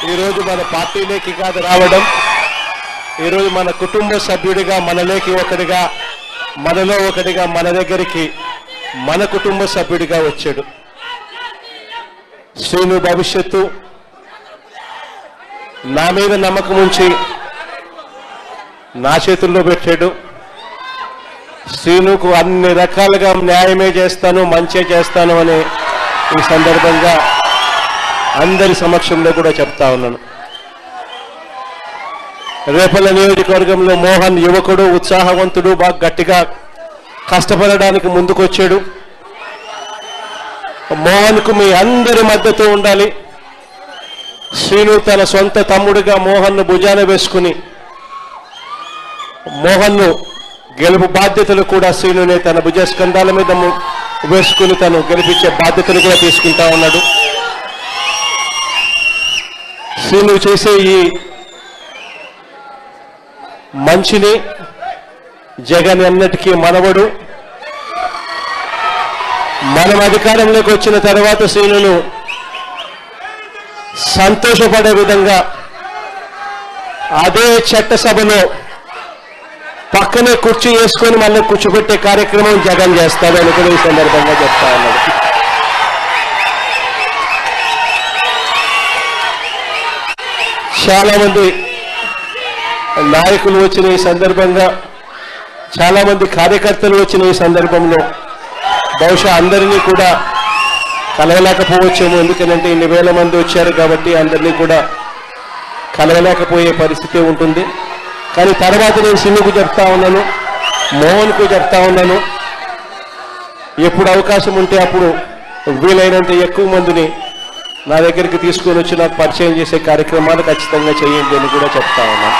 ఈరోజు మన పార్టీలోకి కాదు రావడం, ఈరోజు మన కుటుంబ సభ్యుడిగా, మనలోకి ఒకటిగా, మనలో ఒకటిగా, మన దగ్గరికి మన కుటుంబ సభ్యుడిగా వచ్చాడు. శ్రీను భవిష్యత్తు నా మీద నమ్మకం ఉంచి నా చేతుల్లో పెట్టాడు. శ్రీనుకు అన్ని రకాలుగా న్యాయమే చేస్తాను, మంచే చేస్తాను అని ఈ సందర్భంగా అందరి సమక్షంలో కూడా చెప్తా ఉన్నాను. రేపల్ల నియోజకవర్గంలో మోహన్ యువకుడు, ఉత్సాహవంతుడు, బాగా గట్టిగా కష్టపడడానికి ముందుకొచ్చాడు. మోహన్కు మీ అందరి మద్దతు ఉండాలి. శ్రీను తన సొంత తమ్ముడిగా మోహన్ను భుజాన వేసుకుని మోహన్ను గెలుపు బాధ్యతలు కూడా శ్రీనునే తన భుజస్కంధాల మీద వేసుకుని తను గెలిపించే బాధ్యతలు కూడా తీసుకుంటా ఉన్నాడు. శ్రీను చేసే ఈ మంచిని జగన్ ఎన్నటికీ మనవడు. మనం అధికారంలోకి వచ్చిన తర్వాత శ్రీనును సంతోషపడే విధంగా అదే చట్టసభలో పక్కనే కుర్చీ వేసుకొని మళ్ళీ కూర్చోబెట్టే కార్యక్రమం జగన్ చేస్తాడు అని కూడా ఈ సందర్భంగా చెప్తా ఉన్నాడు. చాలా మంది నాయకులు వచ్చిన ఈ సందర్భంగా, చాలా మంది కార్యకర్తలు వచ్చిన ఈ సందర్భంలో బహుశా అందరినీ కూడా కలవలేకపోవచ్చేమో. ఎందుకంటే ఇన్ని వేల మంది వచ్చారు కాబట్టి అందరినీ కూడా కలవలేకపోయే పరిస్థితి ఉంటుంది. కానీ తర్వాత నేను సింగుకు చెప్తా ఉన్నాను, మోహన్కు చెప్తా ఉన్నాను, ఎప్పుడు అవకాశం ఉంటే అప్పుడు వీలైనంత ఎక్కువ మందిని నా దగ్గరికి తీసుకొని వచ్చి నాకు పరిచయం చేసే కార్యక్రమాలు ఖచ్చితంగా చేయండి అని కూడా చెప్తా ఉన్నాను.